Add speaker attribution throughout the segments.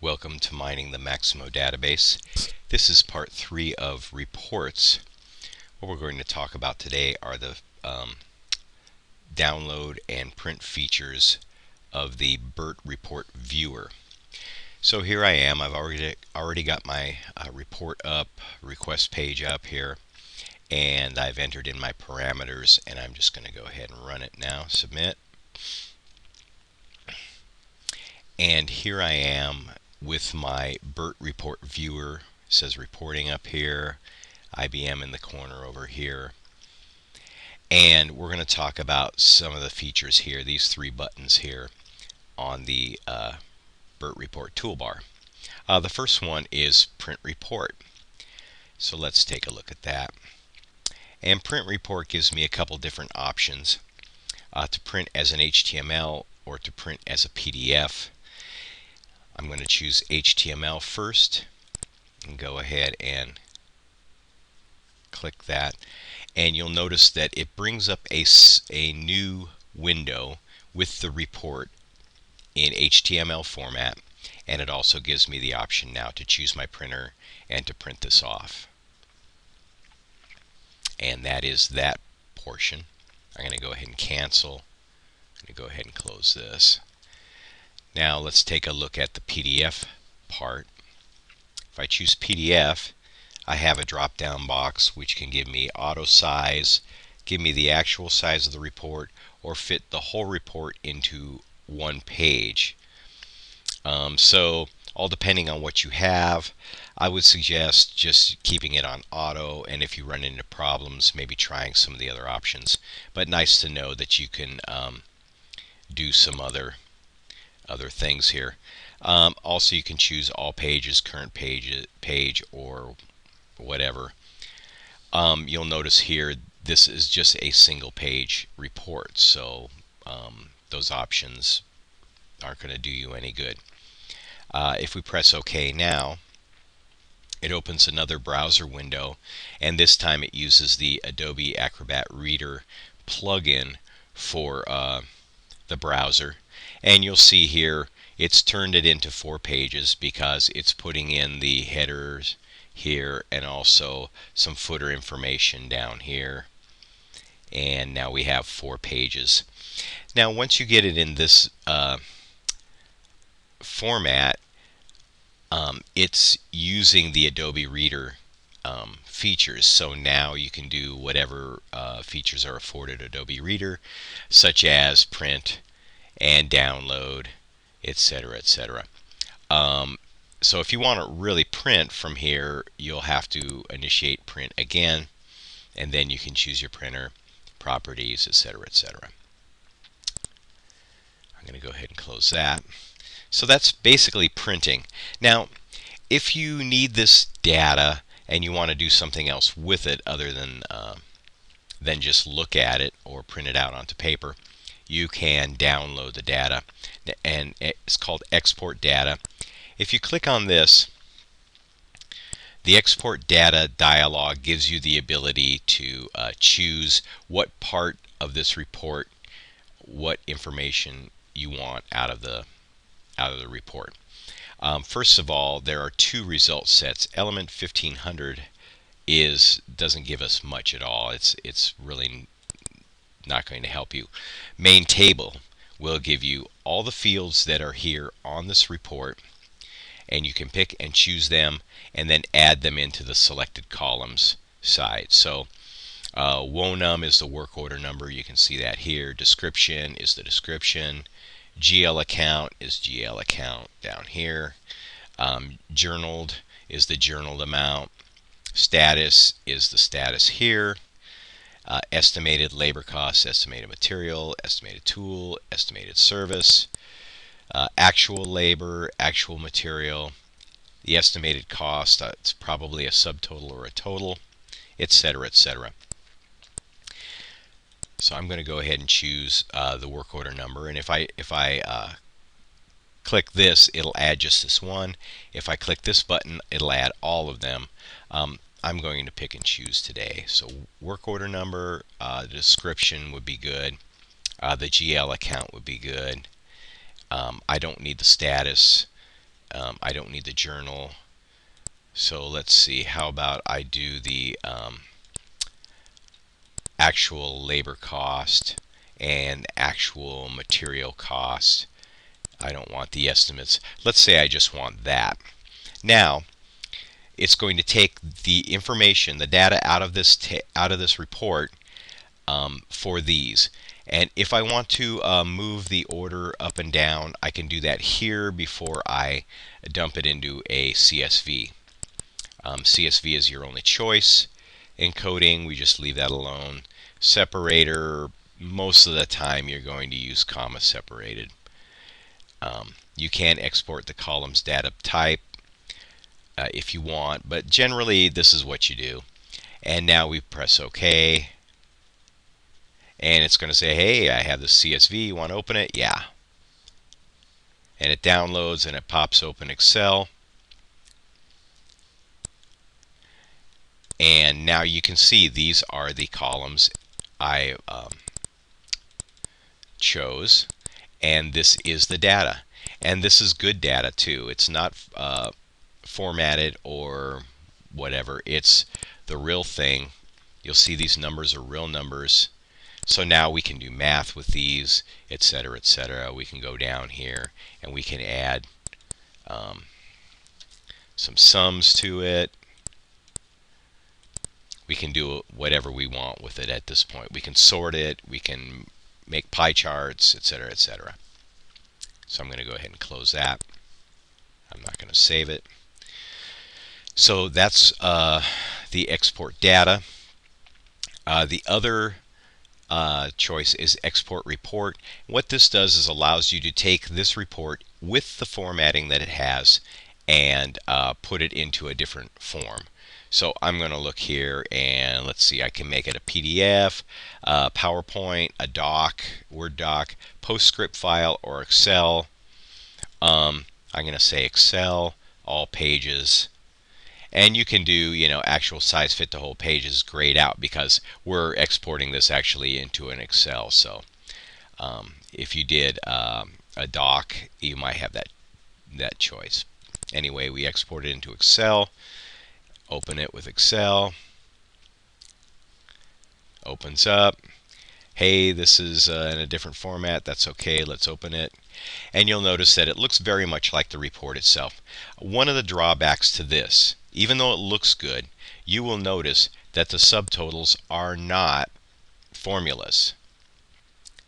Speaker 1: Welcome to Mining the Maximo database. This is part 3 of reports. What we're going to talk about today are the download and print features of the BIRT report viewer. So here I am. I've already got my report up, request page up here, and I've entered in my parameters, and I'm just going to go ahead and run it now. Submit. And here I am with my BIRT report viewer. It says reporting up here, IBM in the corner over here. And we're going to talk about some of the features here, these 3 buttons here on the BIRT report toolbar. The first one is print report. So let's take a look at that. And print report gives me a couple different options to print as an HTML or to print as a PDF. I'm going to choose HTML first and go ahead and click that, and you'll notice that it brings up a new window with the report in HTML format, and it also gives me the option now to choose my printer and to print this off. And that is that portion. I'm going to go ahead and cancel. I'm going to go ahead and close this. Now let's take a look at the PDF part. If I choose PDF, I have a drop down box which can give me auto size, give me the actual size of the report, or fit the whole report into one page. So all depending on what you have, I would suggest just keeping it on auto, and if you run into problems, maybe trying some of the other options. But nice to know that you can do some other things here. Also, you can choose all pages, current page, or whatever. You'll notice here this is just a single page report, so those options aren't going to do you any good. If we press OK now, it opens another browser window, and this time it uses the Adobe Acrobat Reader plugin for the browser. And you'll see here it's turned it into 4 pages because it's putting in the headers here and also some footer information down here, and now we have 4 pages. Now once you get it in this format, it's using the Adobe Reader features, so now you can do whatever features are afforded Adobe Reader, such as print and download, etc., etc. So if you want to really print from here, you'll have to initiate print again, and then you can choose your printer, properties, etc., etc. I'm going to go ahead and close that. So that's basically printing. Now, if you need this data and you want to do something else with it other than just look at it or print it out onto paper, you can download the data, and it's called export data. If you click on this, the export data dialog gives you the ability to choose what part of this report, what information you want out of the report. First of all, there are 2 result sets. Element 1500 doesn't give us much at all. It's really not going to help you. Main table will give you all the fields that are here on this report, and you can pick and choose them and then add them into the selected columns side. So WONUM is the work order number, you can see that here. Description is the description. GL account is GL account down here. Journaled is the journaled amount. Status is the status here. Estimated labor costs, estimated material, estimated tool, estimated service, actual labor, actual material, the estimated cost, it's probably a subtotal or a total, etc., etc. So I'm going to go ahead and choose the work order number, and if I click this, it'll add just this one. If I click this button, it'll add all of them. I'm going to pick and choose today. So work order number, the description would be good, the GL account would be good. I don't need the status. I don't need the journal. So let's see, how about I do the actual labor cost and actual material cost. I don't want the estimates. Let's say I just want that. Now it's going to take the information, the data out of this report for these. And if I want to move the order up and down, I can do that here before I dump it into a CSV. CSV is your only choice. Encoding, we just leave that alone. Separator, most of the time you're going to use comma separated. You can export the columns data type if you want, but generally this is what you do. And now we press OK. And it's going to say, hey, I have this CSV, you want to open it? Yeah. And it downloads and it pops open Excel. And now you can see these are the columns I chose, and this is the data. And this is good data too. It's not formatted or whatever. It's the real thing. You'll see these numbers are real numbers. So now we can do math with these, etc., etc. We can go down here and we can add some sums to it. We can do whatever we want with it at this point. We can sort it, we can make pie charts, etc., etc. So I'm going to go ahead and close that. I'm not going to save it. So that's the export data. The other choice is export report. What this does is allows you to take this report with the formatting that it has and put it into a different form. So I'm going to look here and let's see, I can make it a PDF, PowerPoint, a doc, Word doc, PostScript file, or Excel. I'm going to say Excel, all pages. And you can do, you know, actual size fit to whole page is grayed out because we're exporting this actually into an Excel. So if you did a doc, you might have that choice. Anyway, we export it into Excel. Open it with Excel. Opens up. Hey, this is in a different format. That's okay. Let's open it. And you'll notice that it looks very much like the report itself. One of the drawbacks to this, even though it looks good, you will notice that the subtotals are not formulas.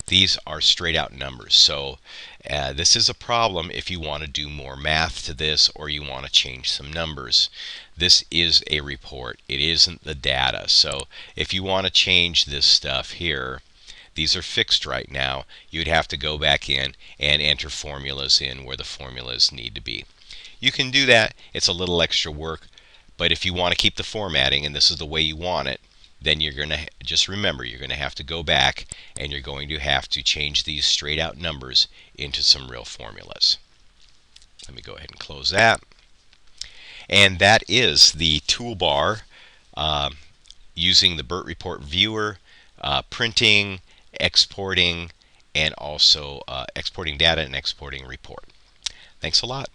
Speaker 1: These are straight out numbers. So this is a problem if you want to do more math to this or you want to change some numbers. This is a report. It isn't the data. So if you want to change this stuff here, these are fixed right now. You'd have to go back in and enter formulas in where the formulas need to be. You can do that. It's a little extra work. But if you want to keep the formatting and this is the way you want it, then you're going to just remember you're going to have to go back and you're going to have to change these straight out numbers into some real formulas. Let me go ahead and close that. And that is the toolbar using the BIRT report viewer, printing, exporting, and also exporting data and exporting report. Thanks a lot.